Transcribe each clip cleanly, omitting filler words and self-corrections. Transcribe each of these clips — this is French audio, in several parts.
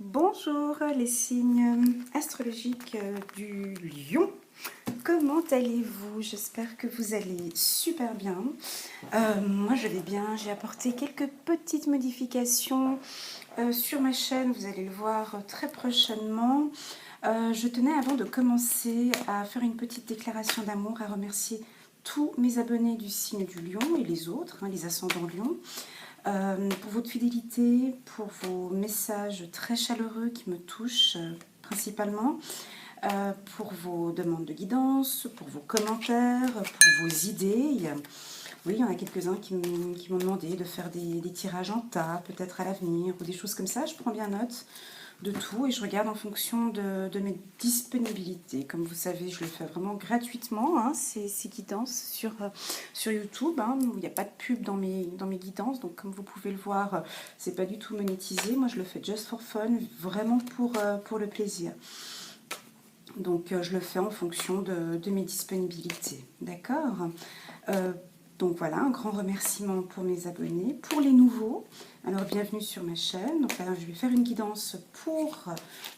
Bonjour les signes astrologiques du Lion. Comment allez-vous? J'espère que vous allez super bien. Moi je vais bien, j'ai apporté quelques petites modifications sur ma chaîne, vous allez le voir très prochainement. Je tenais avant de commencer à faire une petite déclaration d'amour, à remercier tous mes abonnés du signe du Lion et les autres, les ascendants Lion. Pour votre fidélité, pour vos messages très chaleureux qui me touchent principalement, pour vos demandes de guidance, pour vos commentaires, pour vos idées. Oui, il y en a quelques-uns qui m'ont demandé de faire des tirages en tas, peut-être à l'avenir, ou des choses comme ça. Je prends bien note de tout et je regarde en fonction de mes disponibilités. Comme vous savez, je le fais vraiment gratuitement, ces guidances sur YouTube. Il n'y a pas de pub dans mes guidances, donc comme vous pouvez le voir, c'est pas du tout monétisé. Moi, je le fais just for fun, vraiment pour le plaisir. Donc, je le fais en fonction de mes disponibilités. D'accord donc voilà, un grand remerciement pour mes abonnés. Pour les nouveaux, alors bienvenue sur ma chaîne. Donc là, je vais faire une guidance pour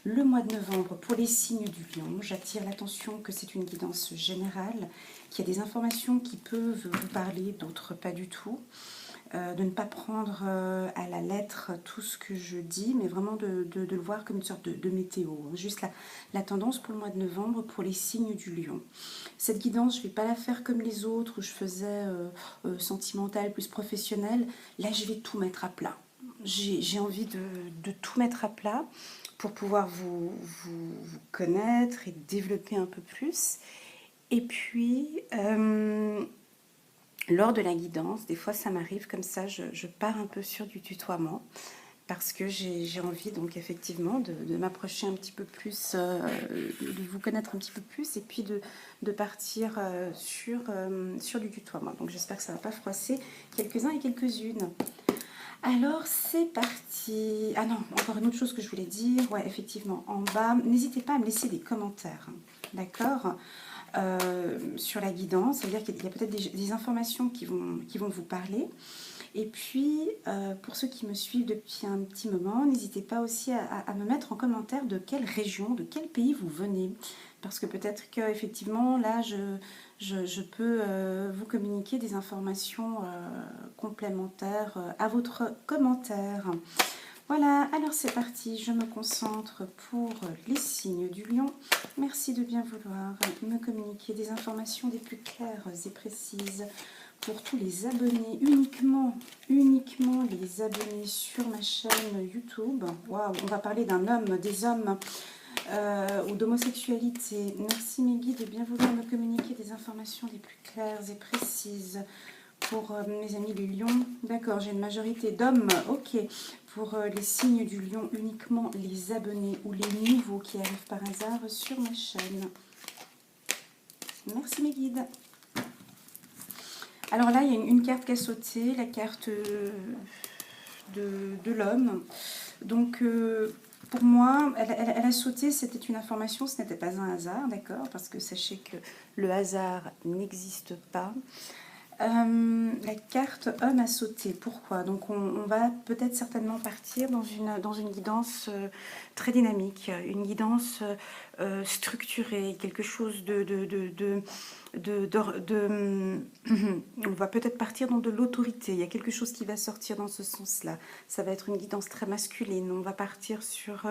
le mois de novembre pour les signes du Lion. J'attire l'attention que c'est une guidance générale, qu'il y a des informations qui peuvent vous parler, d'autres pas du tout. De ne pas prendre à la lettre tout ce que je dis, mais vraiment de le voir comme une sorte de météo. Juste la tendance pour le mois de novembre pour les signes du Lion. Cette guidance, je ne vais pas la faire comme les autres où je faisais sentimentale, plus professionnelle. Là, je vais tout mettre à plat. J'ai envie de tout mettre à plat pour pouvoir vous connaître et développer un peu plus. Et puis, lors de la guidance, des fois ça m'arrive comme ça, je pars un peu sur du tutoiement parce que j'ai envie donc effectivement de m'approcher un petit peu plus, de vous connaître un petit peu plus et puis de partir sur du tutoiement. Donc j'espère que ça ne va pas froisser quelques-uns et quelques-unes. Alors c'est parti. Ah non, encore une autre chose que je voulais dire. Ouais, effectivement, en bas, n'hésitez pas à me laisser des commentaires. D'accord sur la guidance, c'est-à-dire qu'il y a peut-être des informations qui vont vous parler. Et puis, pour ceux qui me suivent depuis un petit moment, n'hésitez pas aussi à me mettre en commentaire de quelle région, de quel pays vous venez. Parce que peut-être qu'effectivement, là, je peux vous communiquer des informations complémentaires à votre commentaire. Voilà, alors c'est parti, je me concentre pour les signes du Lion. Merci de bien vouloir me communiquer des informations des plus claires et précises pour tous les abonnés, uniquement les abonnés sur ma chaîne YouTube. Waouh, on va parler d'un homme, des hommes ou d'homosexualité. Merci mes guides de bien vouloir me communiquer des informations les plus claires et précises pour mes amis les lions. D'accord, j'ai une majorité d'hommes, ok. Pour les signes du lion, uniquement les abonnés ou les nouveaux qui arrivent par hasard sur ma chaîne. Merci mes guides. Alors là, il y a une carte qui a sauté, la carte de l'homme. Donc, pour moi, elle a sauté, c'était une information, ce n'était pas un hasard, d'accord? Parce que sachez que le hasard n'existe pas. La carte homme a sauté. Pourquoi? Donc on va peut-être certainement partir dans une guidance très dynamique, une guidance structurée, quelque chose on va peut-être partir dans de l'autorité. Il y a quelque chose qui va sortir dans ce sens-là. Ça va être une guidance très masculine. On va partir sur...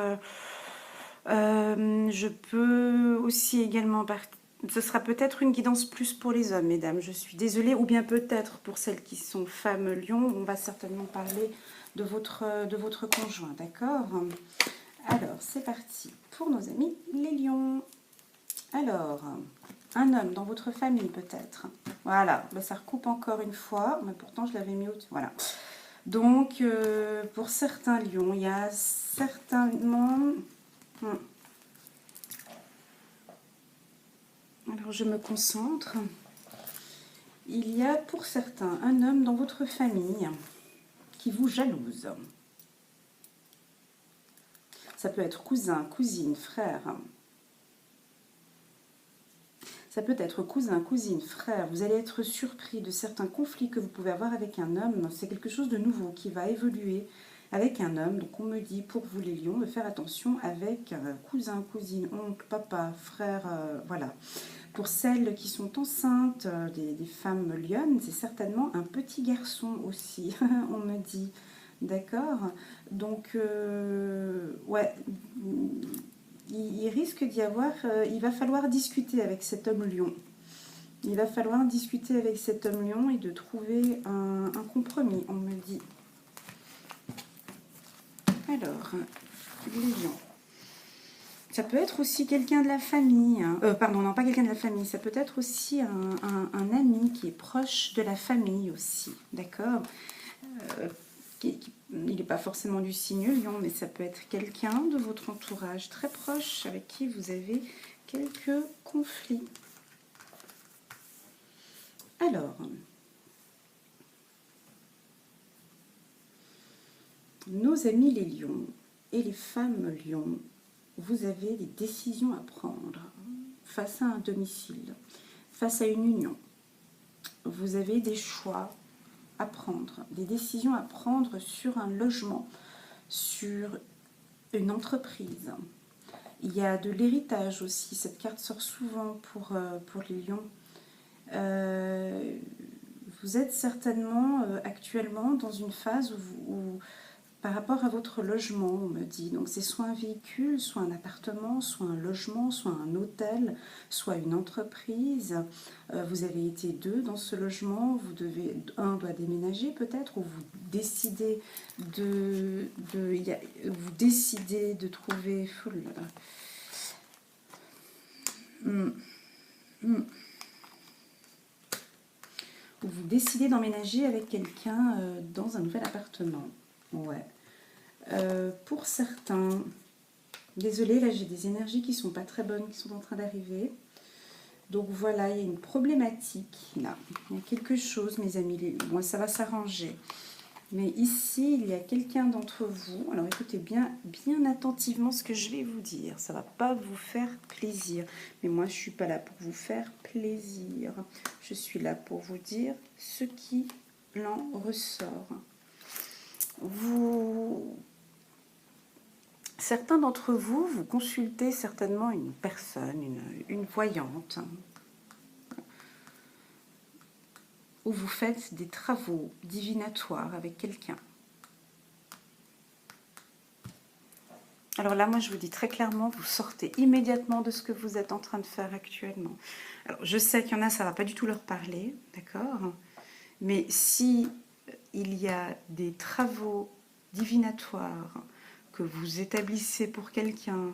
je peux aussi également partir. Ce sera peut-être une guidance plus pour les hommes, mesdames. Je suis désolée. Ou bien peut-être pour celles qui sont femmes lions. On va certainement parler de votre conjoint, d'accord? Alors, c'est parti pour nos amis les lions. Alors, un homme dans votre famille peut-être. Voilà, ben, ça recoupe encore une fois. Mais pourtant, je l'avais mis au-dessus. Voilà. Donc, pour certains lions, il y a certainement... Alors je me concentre. Il y a pour certains un homme dans votre famille qui vous jalouse. Ça peut être cousin, cousine, frère. Ça peut être cousin, cousine, frère. Vous allez être surpris de certains conflits que vous pouvez avoir avec un homme. C'est quelque chose de nouveau qui va évoluer avec un homme. Donc on me dit pour vous les lions de faire attention avec cousin, cousine, oncle, papa, frère, voilà. Pour celles qui sont enceintes, des femmes lionnes, c'est certainement un petit garçon aussi, on me dit. D'accord. Donc, ouais, il risque d'y avoir, il va falloir discuter avec cet homme lion. Il va falloir discuter avec cet homme lion et de trouver un compromis, on me dit. Alors, les lions. Ça peut être aussi quelqu'un de la famille. Hein. Pardon, non, pas quelqu'un de la famille. Ça peut être aussi un ami qui est proche de la famille aussi. D'accord. Il n'est pas forcément du signe lion, mais ça peut être quelqu'un de votre entourage très proche avec qui vous avez quelques conflits. Alors, nos amis les lions et les femmes lions, vous avez des décisions à prendre face à un domicile, face à une union. Vous avez des choix à prendre, des décisions à prendre sur un logement, sur une entreprise. Il y a de l'héritage aussi, cette carte sort souvent pour les lions. Vous êtes certainement actuellement dans une phase où par rapport à votre logement, on me dit, donc c'est soit un véhicule, soit un appartement, soit un logement, soit un hôtel, soit une entreprise. Vous avez été 2 dans ce logement, un doit déménager peut-être, ou vous décidez vous décidez de trouver... Ou vous décidez d'emménager avec quelqu'un dans un nouvel appartement. Ouais. Pour certains, désolée, là j'ai des énergies qui sont pas très bonnes, qui sont en train d'arriver. Donc voilà, il y a une problématique là. Il y a quelque chose, mes amis. Bon, ça va s'arranger. Mais ici, il y a quelqu'un d'entre vous. Alors écoutez bien attentivement ce que je vais vous dire. Ça ne va pas vous faire plaisir. Mais moi, je ne suis pas là pour vous faire plaisir. Je suis là pour vous dire ce qui en ressort. Certains d'entre vous, vous consultez certainement une personne, une voyante, ou vous faites des travaux divinatoires avec quelqu'un. Alors là, moi, je vous dis très clairement, vous sortez immédiatement de ce que vous êtes en train de faire actuellement. Alors, je sais qu'il y en a, ça ne va pas du tout leur parler, d'accord? Mais si il y a des travaux divinatoires que vous établissez pour quelqu'un,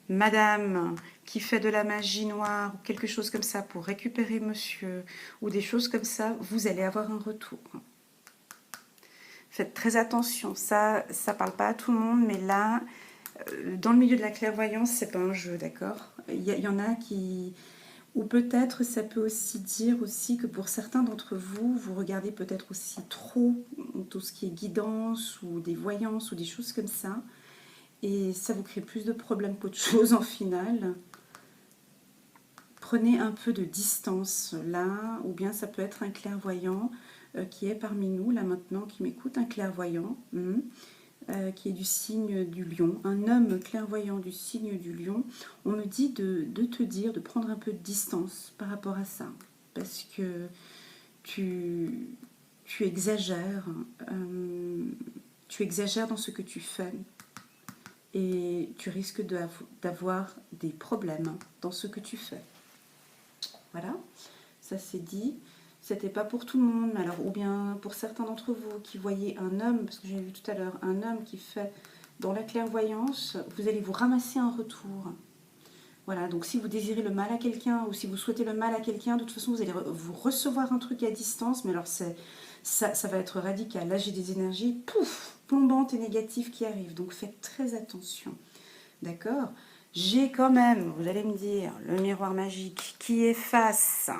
madame qui fait de la magie noire ou quelque chose comme ça pour récupérer monsieur ou des choses comme ça, vous allez avoir un retour. Faites très attention, ça parle pas à tout le monde, mais là, dans le milieu de la clairvoyance, c'est pas un jeu, d'accord? Il y en a qui... Ou peut-être ça peut aussi dire aussi que pour certains d'entre vous, vous regardez peut-être aussi trop tout ce qui est guidance ou des voyances ou des choses comme ça. Et ça vous crée plus de problèmes qu'autre chose en final. Prenez un peu de distance là, ou bien ça peut être un clairvoyant qui est parmi nous là maintenant, qui m'écoute, un clairvoyant qui est du signe du lion, un homme clairvoyant du signe du lion. On me dit de te dire, de prendre un peu de distance par rapport à ça, parce que tu exagères, dans ce que tu fais. Et tu risques d'avoir des problèmes dans ce que tu fais. Voilà, ça c'est dit. C'était pas pour tout le monde, mais alors, ou bien pour certains d'entre vous qui voyez un homme, parce que j'ai vu tout à l'heure, un homme qui fait dans la clairvoyance, vous allez vous ramasser un retour. Voilà, donc si vous désirez le mal à quelqu'un, ou si vous souhaitez le mal à quelqu'un, de toute façon vous allez vous recevoir un truc à distance, mais alors ça va être radical. Là j'ai des énergies, pouf, plombantes et négatives qui arrivent, donc faites très attention. D'accord? J'ai quand même, vous allez me dire, le miroir magique qui efface.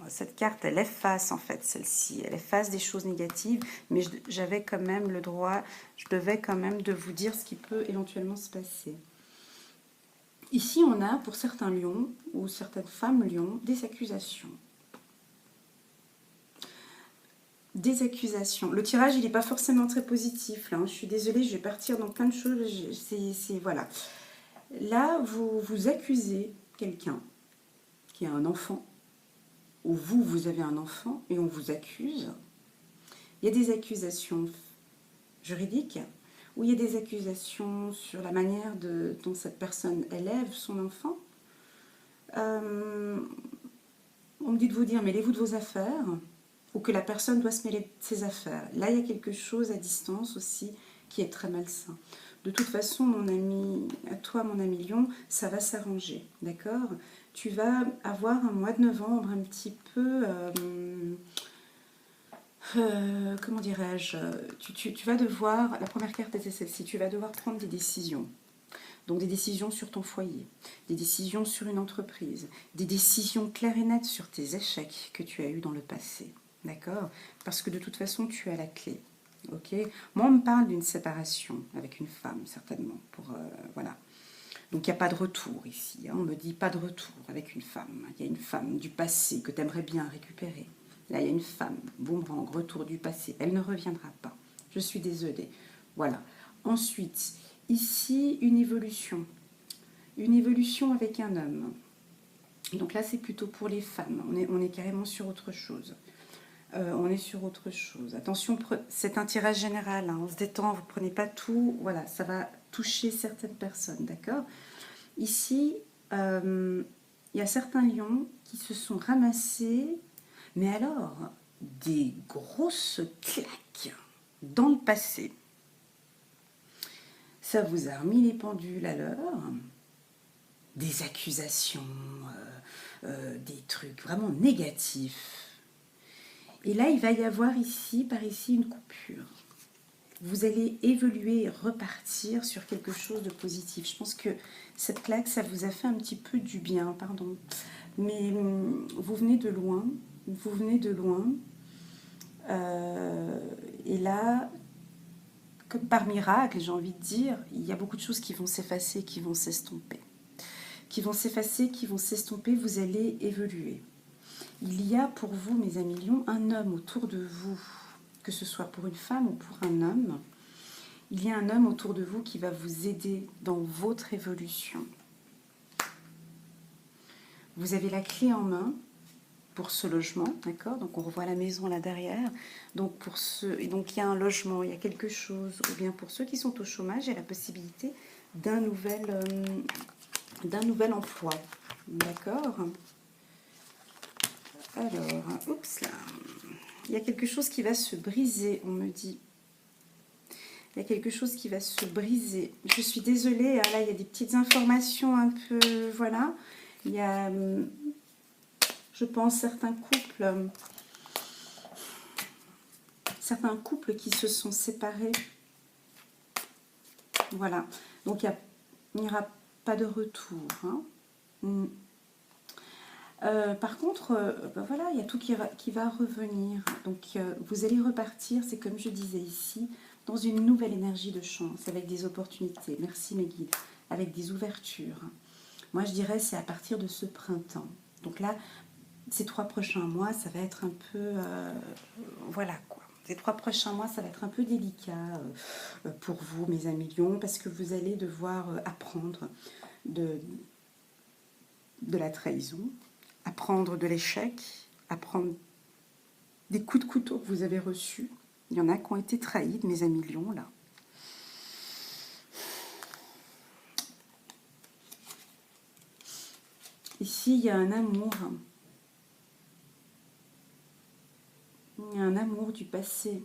Cette carte, elle efface en fait celle-ci. Elle efface des choses négatives, mais j'avais quand même le droit, je devais quand même de vous dire ce qui peut éventuellement se passer. Ici, on a pour certains lions ou certaines femmes lions des accusations. des accusations. Le tirage, il n'est pas forcément très positif, là, hein. Je suis désolée, je vais partir dans plein de choses. Voilà. Là, vous accusez quelqu'un qui a un enfant, ou vous avez un enfant, et on vous accuse. Il y a des accusations juridiques, ou il y a des accusations sur la manière dont cette personne élève son enfant. On me dit de vous dire, mêlez-vous de vos affaires, ou que la personne doit se mêler de ses affaires. Là, il y a quelque chose à distance aussi qui est très malsain. De toute façon, mon ami, à toi, mon ami Lion, ça va s'arranger, d'accord? Tu vas avoir un mois de novembre un petit peu... comment dirais-je, tu vas devoir, la première carte était celle-ci, tu vas devoir prendre des décisions. Donc des décisions sur ton foyer, des décisions sur une entreprise, des décisions claires et nettes sur tes échecs que tu as eus dans le passé. D'accord? Parce que de toute façon, tu as la clé. Ok? Moi, on me parle d'une séparation avec une femme, certainement. Voilà. Donc il n'y a pas de retour ici. Hein. On me dit pas de retour avec une femme. Il y a une femme du passé que tu aimerais bien récupérer. Là, il y a une femme, boomerang, retour du passé. Elle ne reviendra pas. Je suis désolée. Voilà. Ensuite, ici, une évolution. Une évolution avec un homme. Donc là, c'est plutôt pour les femmes. On est carrément sur autre chose. On est sur autre chose. Attention, c'est un tirage général. Hein. On se détend, vous ne prenez pas tout. Voilà, ça va toucher certaines personnes, d'accord? Ici, il y a certains lions qui se sont ramassés, mais alors, des grosses claques dans le passé. Ça vous a remis les pendules à l'heure. Des accusations, des trucs vraiment négatifs. Et là, il va y avoir par ici, une coupure. Vous allez évoluer et repartir sur quelque chose de positif. Je pense que cette claque, ça vous a fait un petit peu du bien, pardon. Mais vous venez de loin, et là, comme par miracle, j'ai envie de dire, il y a beaucoup de choses qui vont s'effacer, qui vont s'estomper. Vous allez évoluer. Il y a pour vous, mes amis lions, un homme autour de vous, que ce soit pour une femme ou pour un homme. Il y a un homme autour de vous qui va vous aider dans votre évolution. Vous avez la clé en main pour ce logement, d'accord? Donc on revoit la maison là derrière. Donc il y a un logement, il y a quelque chose. Ou bien pour ceux qui sont au chômage, il y a la possibilité d'un nouvel emploi, d'accord? Alors, oups là, il y a quelque chose qui va se briser, on me dit. Il y a quelque chose qui va se briser. Je suis désolée, hein, là il y a des petites informations un peu, voilà. Il y a, je pense, certains couples qui se sont séparés. Voilà. Donc il n'y aura pas de retour. Hein. Par contre, voilà, il y a tout qui va revenir. Donc vous allez repartir, c'est comme je disais ici, dans une nouvelle énergie de chance, avec des opportunités. Merci mes guides. Avec des ouvertures. Moi je dirais c'est à partir de ce printemps. Donc là, ces 3 prochains mois, ça va être un peu... voilà quoi. Ces 3 prochains mois, ça va être un peu délicat pour vous, mes amis lions, parce que vous allez devoir apprendre de la trahison, apprendre de l'échec, apprendre des coups de couteau que vous avez reçus. Il y en a qui ont été trahis, mes amis lions, là. Ici, il y a un amour. Il y a un amour du passé.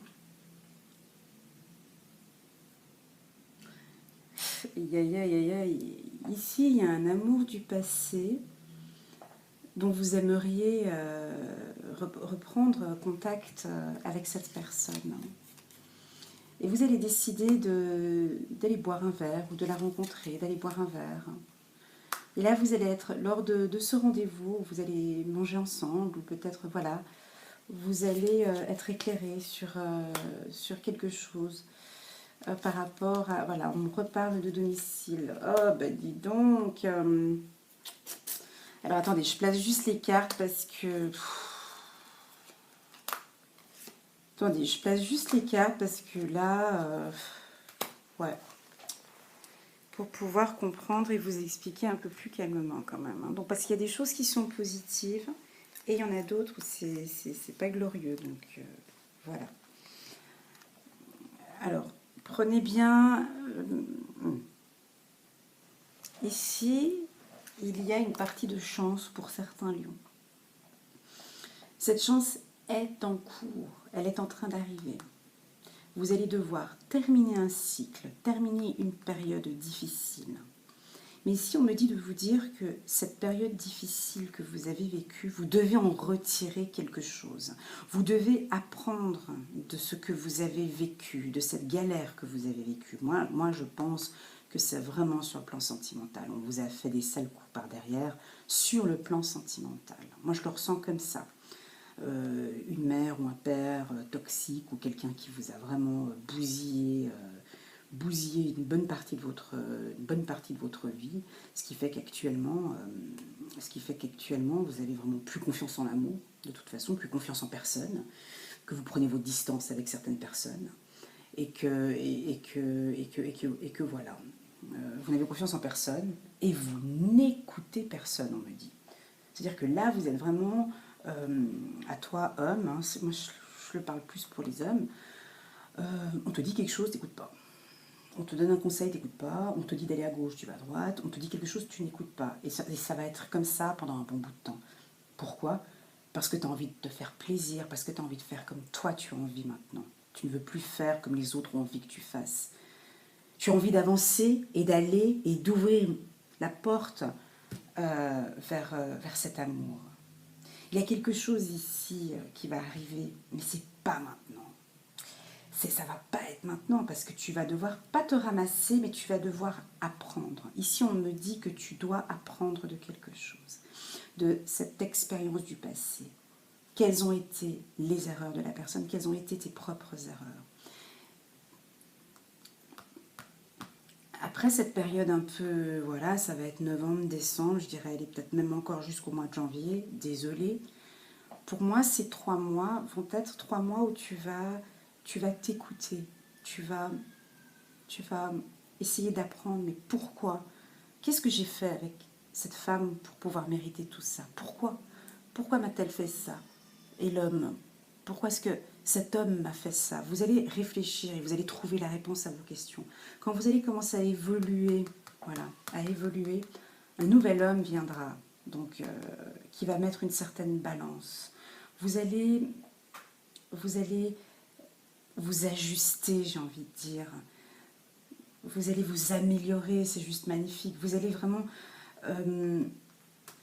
Ici, il y a un amour du passé dont vous aimeriez reprendre contact avec cette personne. Et vous allez décider d'aller boire un verre ou de la rencontrer, d'aller boire un verre. Et là, vous allez être, lors de ce rendez-vous, vous allez manger ensemble, ou peut-être, voilà, vous allez être éclairé sur quelque chose par rapport à, voilà, on me reparle de domicile. Oh, ben dis donc. Alors, attendez, je place juste les cartes parce que... Attendez, je place juste les cartes parce que là, ouais, pour pouvoir comprendre et vous expliquer un peu plus calmement quand même. Hein. Donc, parce qu'il y a des choses qui sont positives et il y en a d'autres où c'est pas glorieux. Donc, voilà. Alors, prenez bien... ici, il y a une partie de chance pour certains lions. Cette chance est en cours, elle est en train d'arriver. Vous allez devoir terminer un cycle, terminer une période difficile. Mais ici, on me dit de vous dire que cette période difficile que vous avez vécue, vous devez en retirer quelque chose. Vous devez apprendre de ce que vous avez vécu, de cette galère que vous avez vécue. Moi, je pense que c'est vraiment sur le plan sentimental. On vous a fait des sales coups par derrière sur le plan sentimental. Moi, je le ressens comme ça. Une mère ou un père toxique ou quelqu'un qui vous a vraiment bousillé une bonne partie de votre vie, ce qui fait qu'actuellement vous avez vraiment plus confiance en l'amour, de toute façon, plus confiance en personne, que vous prenez votre distance avec certaines personnes et que voilà, vous n'avez confiance en personne et vous n'écoutez personne, on me dit. C'est-à-dire que là, vous êtes vraiment à toi, homme, hein, moi je le parle plus pour les hommes, on te dit quelque chose, t'écoutes pas. On te donne un conseil, tu n'écoutes pas. On te dit d'aller à gauche, tu vas à droite. On te dit quelque chose, tu n'écoutes pas. Et ça va être comme ça pendant un bon bout de temps. Pourquoi? Parce que tu as envie de te faire plaisir, parce que tu as envie de faire comme toi tu as envie maintenant. Tu ne veux plus faire comme les autres ont envie que tu fasses. Tu as envie d'avancer et d'aller et d'ouvrir la porte vers cet amour. Il y a quelque chose ici qui va arriver, mais c'est pas maintenant. Ça va pas être maintenant parce que tu vas devoir pas te ramasser, mais tu vas devoir apprendre. Ici, on me dit que tu dois apprendre de quelque chose, de cette expérience du passé. Quelles ont été les erreurs de la personne? Quelles ont été tes propres erreurs? Après cette période un peu, voilà, ça va être novembre, décembre, je dirais, elle est peut-être même encore jusqu'au mois de janvier, désolée. Pour moi, ces 3 mois vont être 3 mois où tu vas t'écouter, tu vas essayer d'apprendre, mais pourquoi? Qu'est-ce que j'ai fait avec cette femme pour pouvoir mériter tout ça? Pourquoi m'a-t-elle fait ça? Et l'homme, pourquoi est-ce que cet homme m'a fait ça? Vous allez réfléchir et vous allez trouver la réponse à vos questions. Quand vous allez commencer à évoluer, voilà, un nouvel homme viendra, donc qui va mettre une certaine balance. Vous allez vous ajuster, j'ai envie de dire. Vous allez vous améliorer, c'est juste magnifique. Vous allez vraiment...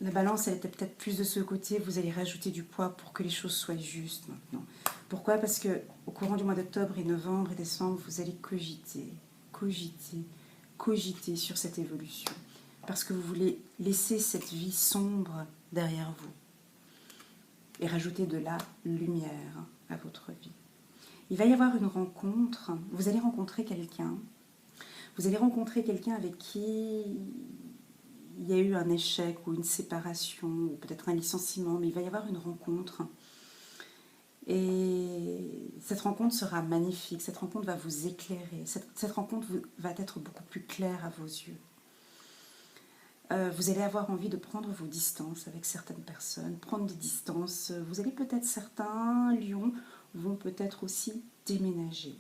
la balance, elle était peut-être plus de ce côté. Vous allez rajouter du poids pour que les choses soient justes maintenant. Pourquoi? Parce qu'au courant du mois d'octobre et novembre et décembre, vous allez cogiter sur cette évolution. Parce que vous voulez laisser cette vie sombre derrière vous. Et rajouter de la lumière à votre vie. Il va y avoir une rencontre. Vous allez rencontrer quelqu'un. Vous allez rencontrer quelqu'un avec qui il y a eu un échec ou une séparation ou peut-être un licenciement, mais il va y avoir une rencontre. Et cette rencontre sera magnifique, cette rencontre va vous éclairer, cette rencontre va être beaucoup plus claire à vos yeux. Vous allez avoir envie de prendre vos distances avec certaines personnes, prendre des distances. Vous allez peut-être, certains lions vont peut-être aussi déménager.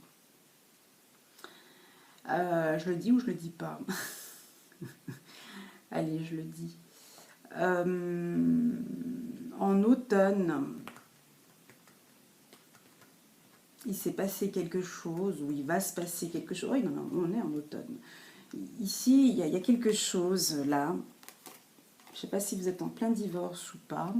Je le dis ou je le dis pas? Allez, je le dis. En automne, il s'est passé quelque chose, ou il va se passer quelque chose. Oui, non, on est en automne. Ici, il y a quelque chose là. Je ne sais pas si vous êtes en plein divorce ou pas.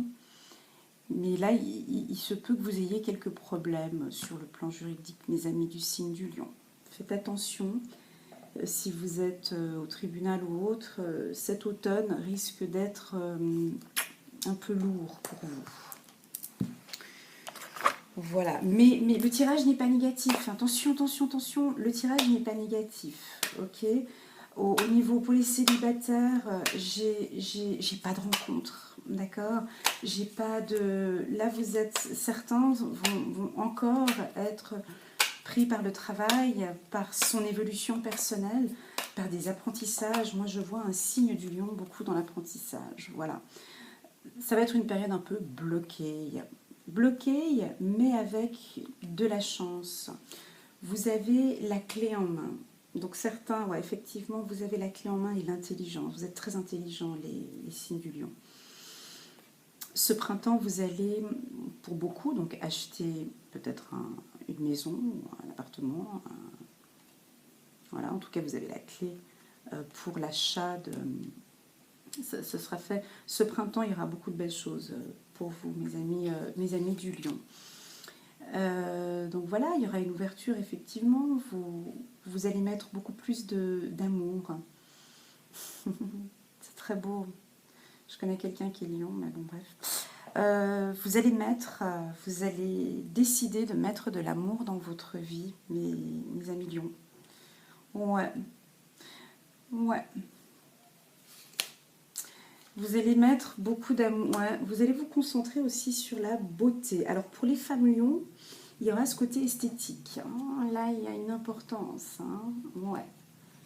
Mais là, il se peut que vous ayez quelques problèmes sur le plan juridique, mes amis du signe du lion. Faites attention. Si vous êtes au tribunal ou autre, cet automne risque d'être un peu lourd pour vous. Voilà, mais le tirage n'est pas négatif. Attention, le tirage n'est pas négatif. Ok. au niveau pour les célibataires, j'ai pas de rencontre, d'accord? J'ai pas de... Là, vous êtes... Certains vont encore être pris par le travail, par son évolution personnelle, par des apprentissages. Moi, je vois un signe du lion beaucoup dans l'apprentissage, voilà. Ça va être une période un peu bloquée. Bloquée, mais avec de la chance. Vous avez la clé en main. Donc certains, ouais, effectivement, vous avez la clé en main et l'intelligence. Vous êtes très intelligents, les signes du lion. Ce printemps, vous allez, pour beaucoup, donc acheter peut-être une maison, un appartement. Voilà, en tout cas, vous avez la clé pour l'achat de... Ce sera fait. Ce printemps, il y aura beaucoup de belles choses pour vous, mes amis du lion. Donc voilà, il y aura une ouverture, effectivement. Vous allez mettre beaucoup plus d'amour. C'est très beau. Je connais quelqu'un qui est lion, mais bon, bref. Vous allez décider de mettre de l'amour dans votre vie, mes amis lions. Ouais. Ouais. Vous allez mettre beaucoup d'amour. Ouais. Vous allez vous concentrer aussi sur la beauté. Alors, pour les femmes lions, il y aura ce côté esthétique. Hein. Là, il y a une importance. Hein. Ouais.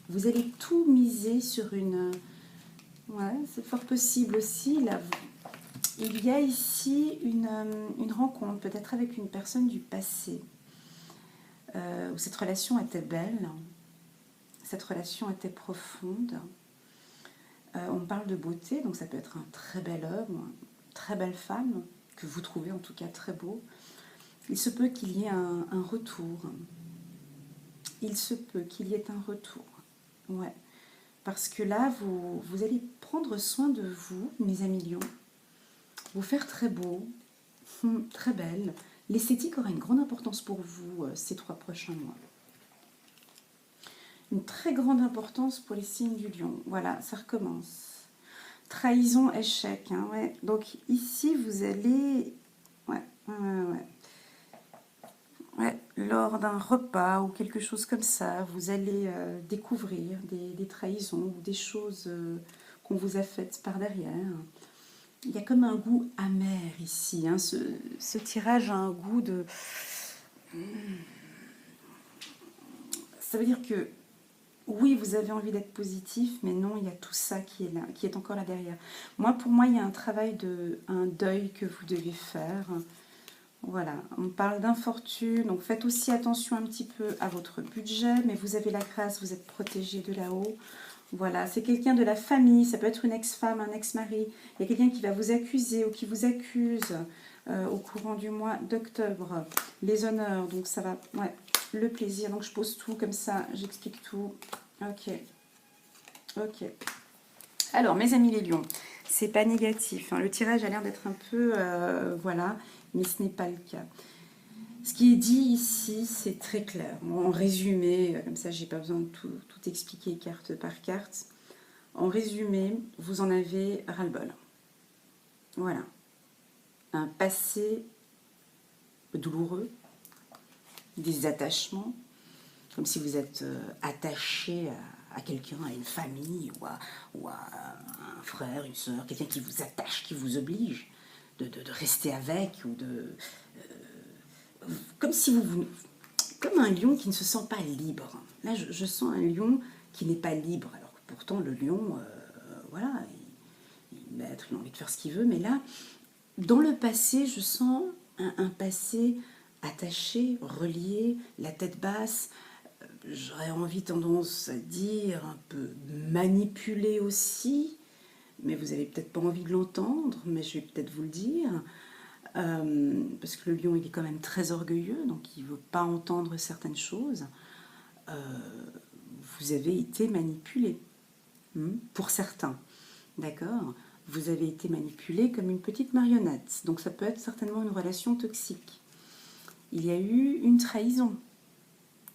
Vous allez tout miser sur une... Ouais, c'est fort possible aussi. Là, il y a ici une rencontre, peut-être avec une personne du passé, où cette relation était belle, cette relation était profonde. On parle de beauté, donc ça peut être un très bel homme, une très belle femme, que vous trouvez en tout cas très beau. Il se peut qu'il y ait un retour. Il se peut qu'il y ait un retour. Ouais. Parce que là, vous allez prendre soin de vous, mes amis lions, vous faire très beau, très belle. L'esthétique aura une grande importance pour vous ces 3 prochains mois. Une très grande importance pour les signes du lion. Voilà, ça recommence. Trahison, échec. Hein, ouais. Donc ici, vous allez... Ouais, lors d'un repas ou quelque chose comme ça, vous allez découvrir des trahisons ou des choses qu'on vous a faites par derrière. Il y a comme un goût amer ici. Hein. Ce tirage a un goût de... Ça veut dire que oui, vous avez envie d'être positif, mais non, il y a tout ça qui est là, qui est encore là derrière. Pour moi, il y a un travail un deuil que vous devez faire. Voilà, on parle d'infortune, donc faites aussi attention un petit peu à votre budget, mais vous avez la grâce, vous êtes protégé de là-haut. Voilà, c'est quelqu'un de la famille, ça peut être une ex-femme, un ex-mari. Il y a quelqu'un qui va vous accuser ou qui vous accuse au courant du mois d'octobre. Les honneurs, donc ça va, ouais, le plaisir. Donc je pose tout comme ça, j'explique tout. Ok, ok. Alors, mes amis les lions, c'est pas négatif. Hein. Le tirage a l'air d'être un peu, voilà, mais ce n'est pas le cas. Ce qui est dit ici, c'est très clair. En résumé, comme ça, j'ai pas besoin de tout expliquer carte par carte. En résumé, vous en avez ras-le-bol. Voilà. Un passé douloureux, des attachements, comme si vous êtes attaché à quelqu'un, à une famille ou à un frère, une soeur, quelqu'un qui vous attache, qui vous oblige de rester avec ou de... comme si vous... Comme un lion qui ne se sent pas libre. Là, je sens un lion qui n'est pas libre. Alors que pourtant, le lion, voilà, il a envie de faire ce qu'il veut. Mais là, dans le passé, je sens un passé attaché, relié, la tête basse. J'aurais tendance à dire un peu manipulé aussi. Mais vous n'avez peut-être pas envie de l'entendre, mais je vais peut-être vous le dire. Parce que le lion, il est quand même très orgueilleux, donc il ne veut pas entendre certaines choses. Vous avez été manipulé, pour certains, d'accord? Vous avez été manipulé comme une petite marionnette, donc ça peut être certainement une relation toxique. Il y a eu une trahison,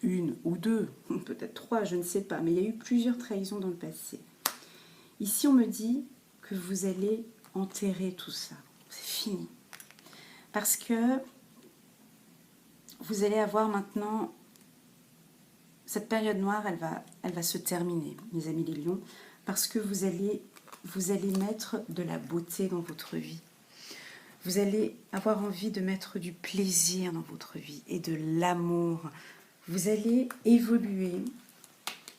une ou deux, peut-être 3, je ne sais pas, mais il y a eu plusieurs trahisons dans le passé. Ici, on me dit que vous allez enterrer tout ça, c'est fini. Parce que vous allez avoir maintenant cette période noire, elle va se terminer, mes amis les lions, parce que vous allez mettre de la beauté dans votre vie. Vous allez avoir envie de mettre du plaisir dans votre vie et de l'amour. Vous allez évoluer.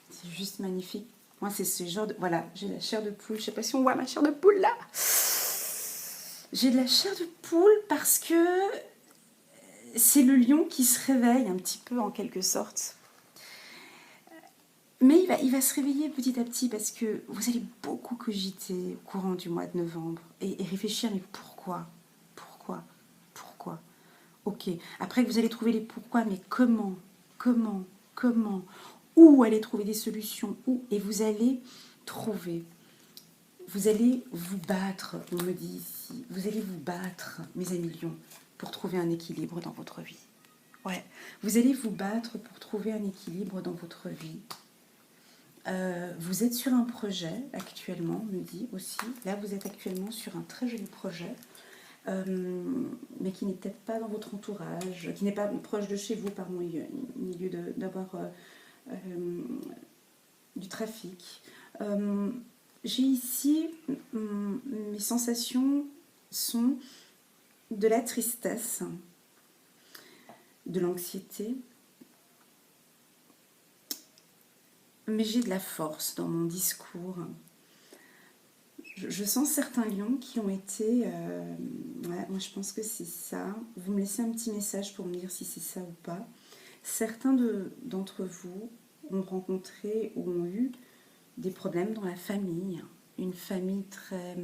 C'est juste magnifique. Moi, c'est ce genre de... Voilà, j'ai la chair de poule. Je ne sais pas si on voit ma chair de poule là. J'ai de la chair de poule parce que c'est le lion qui se réveille un petit peu en quelque sorte. Mais il va se réveiller petit à petit parce que vous allez beaucoup cogiter au courant du mois de novembre et réfléchir, mais pourquoi? Ok, après vous allez trouver les pourquoi, mais comment? Où aller trouver des solutions? Où? Et vous allez trouver. Vous allez vous battre, on me dit ici. Vous allez vous battre, mes amis lions, pour trouver un équilibre dans votre vie. Ouais, vous allez vous battre pour trouver un équilibre dans votre vie. Vous êtes sur un projet actuellement, on me dit aussi. Là, vous êtes actuellement sur un très joli projet, mais qui n'est peut-être pas dans votre entourage, qui n'est pas proche de chez vous, pardon, au milieu d'avoir du trafic. J'ai ici, mes sensations sont de la tristesse, de l'anxiété, mais j'ai de la force dans mon discours. Je sens certains lions qui ont été... ouais, moi je pense que c'est ça. Vous me laissez un petit message pour me dire si c'est ça ou pas. Certains d'entre vous ont rencontré ou ont eu des problèmes dans la famille. Une famille très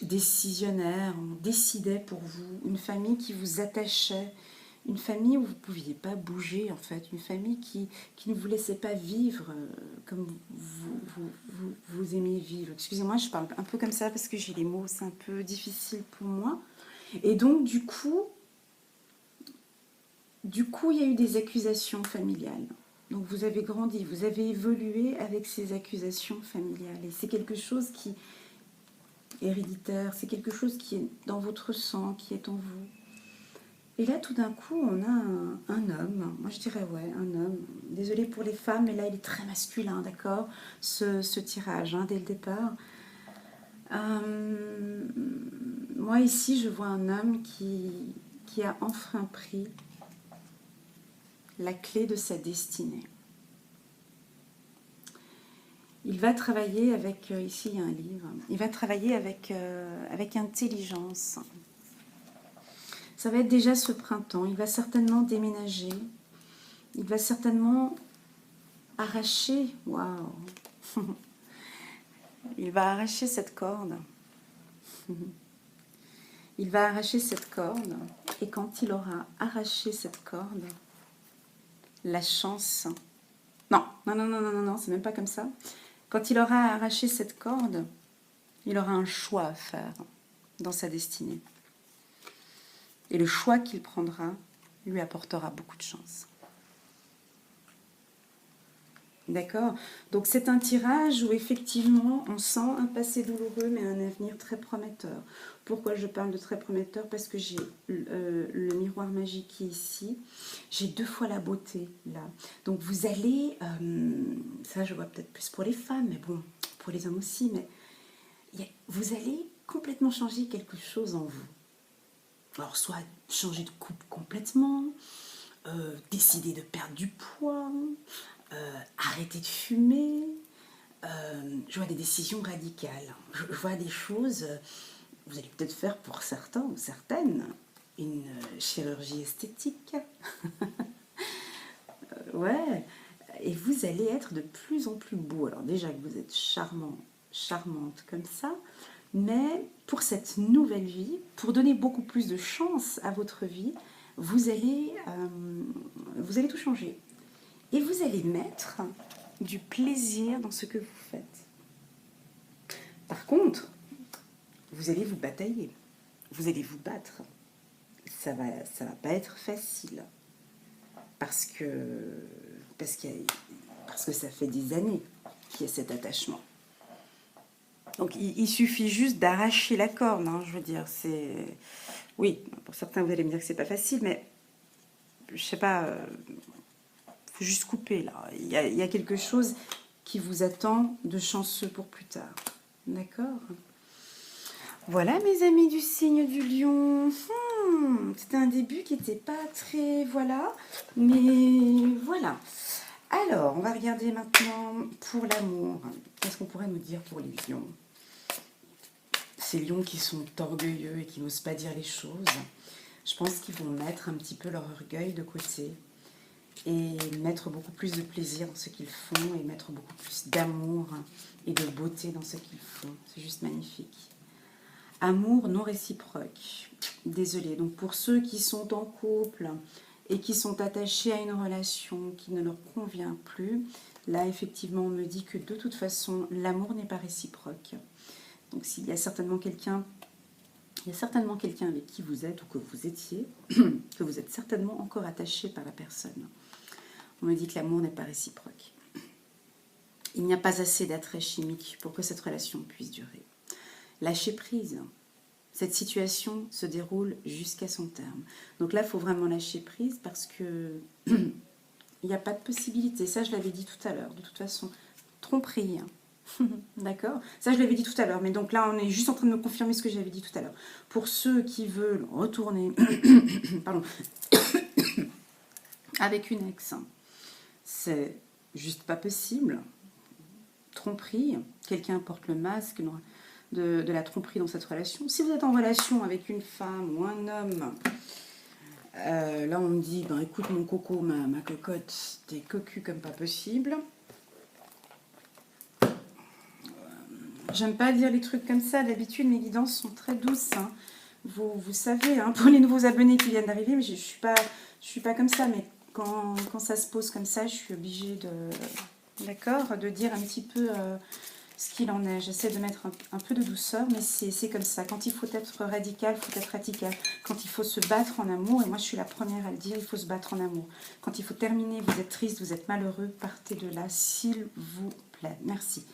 décisionnaire, on décidait pour vous. Une famille qui vous attachait. Une famille où vous ne pouviez pas bouger, en fait. Une famille qui ne vous laissait pas vivre comme vous aimiez vivre. Excusez-moi, je parle un peu comme ça parce que j'ai les mots, c'est un peu difficile pour moi. Et donc, du coup, il y a eu des accusations familiales. Donc, vous avez grandi, vous avez évolué avec ces accusations familiales. Et c'est quelque chose qui est héréditaire, c'est quelque chose qui est dans votre sang, qui est en vous. Et là, tout d'un coup, on a un homme. Moi, je dirais, ouais, un homme. Désolée pour les femmes, mais là, il est très masculin, d'accord, ce tirage, hein, dès le départ. Moi, ici, je vois un homme qui a enfin pris la clé de sa destinée. Il va travailler avec, ici, il y a un livre, il va travailler avec intelligence. Ça va être déjà ce printemps. Il va certainement déménager. Il va certainement arracher. Waouh! Il va arracher cette corde. Il va arracher cette corde. Et quand il aura arraché cette corde, la chance... Non, c'est même pas comme ça. Quand il aura arraché cette corde, il aura un choix à faire dans sa destinée. Et le choix qu'il prendra lui apportera beaucoup de chance. D'accord? Donc c'est un tirage où effectivement on sent un passé douloureux mais un avenir très prometteur. Pourquoi je parle de très prometteur? Parce que j'ai le miroir magique qui est ici. J'ai 2 fois la beauté là. Donc vous allez, ça je vois peut-être plus pour les femmes, mais bon, pour les hommes aussi, mais vous allez complètement changer quelque chose en vous. Alors, soit changer de coupe complètement, décider de perdre du poids, arrêter de fumer. Je vois des décisions radicales. Je vois des choses, vous allez peut-être faire pour certains ou certaines, une chirurgie esthétique. Ouais, et vous allez être de plus en plus beau. Alors déjà que vous êtes charmant, charmante comme ça, mais pour cette nouvelle vie, pour donner beaucoup plus de chance à votre vie, vous allez tout changer. Et vous allez mettre du plaisir dans ce que vous faites. Par contre, vous allez vous batailler. Vous allez vous battre. Ça va pas être facile. Parce que ça fait des années qu'il y a cet attachement. Donc, il suffit juste d'arracher la corde, hein, je veux dire, c'est... Oui, pour certains, vous allez me dire que c'est pas facile, mais je sais pas, faut juste couper là. Il y a quelque chose qui vous attend de chanceux pour plus tard. D'accord? Voilà mes amis du signe du lion. C'était un début qui n'était pas très... Voilà. Mais voilà. Alors, on va regarder maintenant pour l'amour. Qu'est-ce qu'on pourrait nous dire pour les lions? Ces lions qui sont orgueilleux et qui n'osent pas dire les choses. Je pense qu'ils vont mettre un petit peu leur orgueil de côté et mettre beaucoup plus de plaisir dans ce qu'ils font et mettre beaucoup plus d'amour et de beauté dans ce qu'ils font. C'est juste magnifique. Amour non réciproque. Désolée. Donc pour ceux qui sont en couple et qui sont attachés à une relation qui ne leur convient plus, là effectivement on me dit que de toute façon l'amour n'est pas réciproque. Donc s'il y a certainement quelqu'un, avec qui vous êtes ou que vous étiez, que vous êtes certainement encore attaché par la personne. On me dit que l'amour n'est pas réciproque. Il n'y a pas assez d'attrait chimique pour que cette relation puisse durer. Lâcher prise. Cette situation se déroule jusqu'à son terme. Donc là, il faut vraiment lâcher prise parce que il n'y a pas de possibilité. Ça, je l'avais dit tout à l'heure. De toute façon, tromperie. D'accord? Ça, je l'avais dit tout à l'heure. Mais donc là, on est juste en train de me confirmer ce que j'avais dit tout à l'heure. Pour ceux qui veulent retourner pardon, avec une ex, c'est juste pas possible. Tromperie. Quelqu'un porte le masque de la tromperie dans cette relation. Si vous êtes en relation avec une femme ou un homme, là on me dit, ben, écoute mon coco, ma cocotte, t'es cocu comme pas possible. J'aime pas dire les trucs comme ça, d'habitude mes guidances sont très douces. Hein. Vous savez, hein, pour les nouveaux abonnés qui viennent d'arriver, je suis pas comme ça, mais quand ça se pose comme ça, je suis obligée de dire un petit peu ce qu'il en est. J'essaie de mettre un peu de douceur, mais c'est comme ça. Quand il faut être radical, il faut être radical. Quand il faut se battre en amour, et moi je suis la première à le dire, il faut se battre en amour. Quand il faut terminer, vous êtes triste, vous êtes malheureux, partez de là, s'il vous plaît. Merci.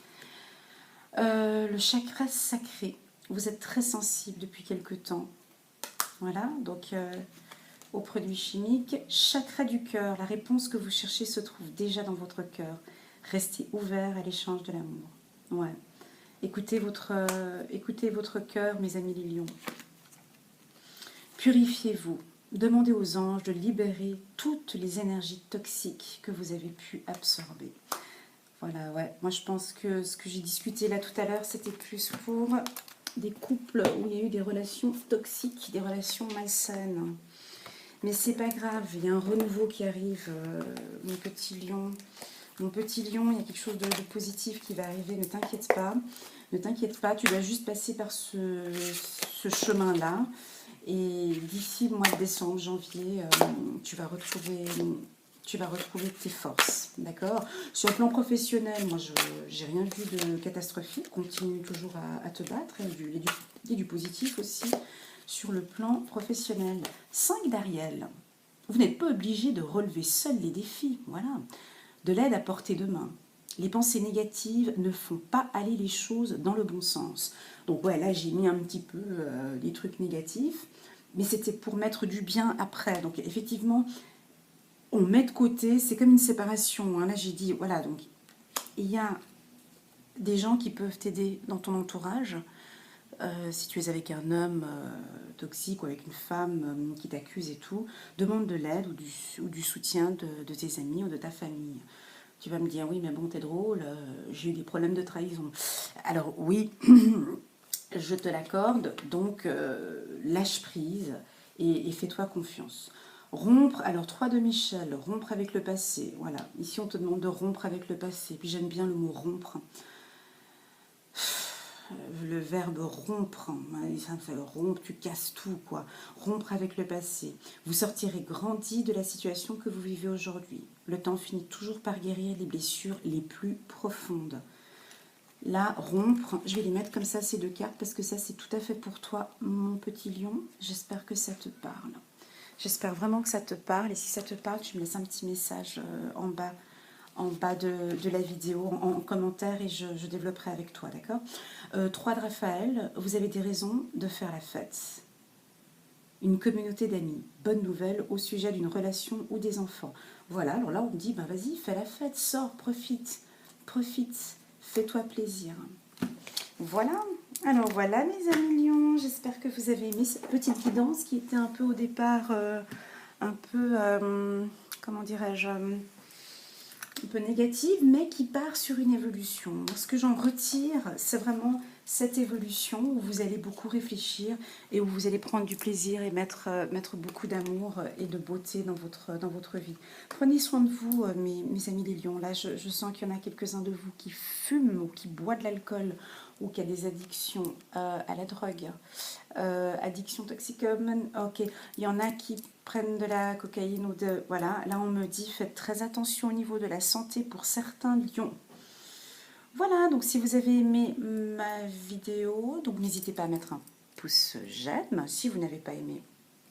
Le chakra sacré. Vous êtes très sensible depuis quelque temps. Voilà, donc aux produits chimiques. Chakra du cœur. La réponse que vous cherchez se trouve déjà dans votre cœur. Restez ouvert à l'échange de l'amour. Ouais. Écoutez votre cœur, mes amis les lions. Purifiez-vous. Demandez aux anges de libérer toutes les énergies toxiques que vous avez pu absorber. Voilà, ouais. Moi, je pense que ce que j'ai discuté là tout à l'heure, c'était plus pour des couples où il y a eu des relations toxiques, des relations malsaines. Mais c'est pas grave, il y a un renouveau qui arrive, mon petit lion. Mon petit lion, il y a quelque chose de positif qui va arriver, ne t'inquiète pas. Ne t'inquiète pas, tu vas juste passer par ce chemin-là. Et d'ici le mois de décembre, janvier, tu vas retrouver tes forces, d'accord? Sur le plan professionnel, moi, je n'ai rien vu de catastrophique. Continue toujours à te battre. Il y a du positif aussi sur le plan professionnel. 5 d'Ariel. Vous n'êtes pas obligé de relever seul les défis, voilà. De l'aide à portée de main. Les pensées négatives ne font pas aller les choses dans le bon sens. Donc ouais, là j'ai mis un petit peu des trucs négatifs, mais c'était pour mettre du bien après. Donc effectivement, on met de côté, c'est comme une séparation. Hein. Là j'ai dit, voilà, donc il y a des gens qui peuvent t'aider dans ton entourage. Si tu es avec un homme toxique ou avec une femme qui t'accuse et tout, demande de l'aide ou du soutien de tes amis ou de ta famille. Tu vas me dire, oui, mais bon, t'es drôle, j'ai eu des problèmes de trahison. Alors oui, je te l'accorde, donc lâche prise et fais-toi confiance. Rompre, alors 3 de Michel, rompre avec le passé. Voilà, ici on te demande de rompre avec le passé. Puis j'aime bien le mot rompre. Le verbe rompre, ça me fait rompre, tu casses tout, quoi. Rompre avec le passé. Vous sortirez grandi de la situation que vous vivez aujourd'hui. Le temps finit toujours par guérir les blessures les plus profondes. Là, rompre, je vais les mettre comme ça, ces 2 cartes, parce que ça, c'est tout à fait pour toi, mon petit lion. J'espère que ça te parle. J'espère vraiment que ça te parle. Et si ça te parle, tu me laisses un petit message en bas de la vidéo, en commentaire, et je développerai avec toi, d'accord? 3 de Raphaël, vous avez des raisons de faire la fête. Une communauté d'amis, bonne nouvelle au sujet d'une relation ou des enfants. Voilà, alors là on me dit, ben vas-y, fais la fête, sors, profite, profite, fais-toi plaisir. Voilà, alors voilà mes amis lions, j'espère que vous avez aimé cette petite guidance qui était un peu au départ, un peu, comment dirais-je, un peu négative, mais qui part sur une évolution. Moi, ce que j'en retire, c'est vraiment cette évolution où vous allez beaucoup réfléchir et où vous allez prendre du plaisir et mettre beaucoup d'amour et de beauté dans votre vie. Prenez soin de vous, mes amis les lions. Là, je sens qu'il y en a quelques-uns de vous qui fument ou qui boivent de l'alcool ou qui a des addictions à la drogue, addiction toxicomane, ok, il y en a qui prennent de la cocaïne ou de... Voilà, là on me dit faites très attention au niveau de la santé pour certains lions. Voilà, donc si vous avez aimé ma vidéo, donc n'hésitez pas à mettre un pouce j'aime. Si vous n'avez pas aimé,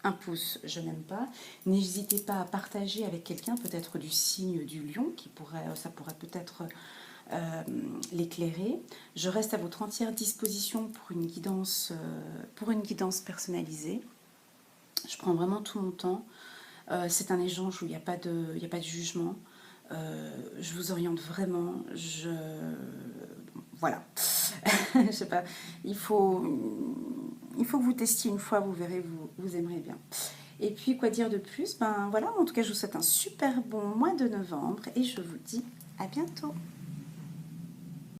un pouce je n'aime pas. N'hésitez pas à partager avec quelqu'un, peut-être du signe du lion, ça pourrait peut-être l'éclairer. Je reste à votre entière disposition pour une guidance personnalisée. Je prends vraiment tout mon temps. C'est un échange où il n'y a pas de jugement. Je vous oriente vraiment. Voilà. Je sais pas. Il faut que vous testiez une fois, vous verrez, vous aimerez bien. Et puis, quoi dire de plus? Ben voilà, en tout cas, je vous souhaite un super bon mois de novembre et je vous dis à bientôt.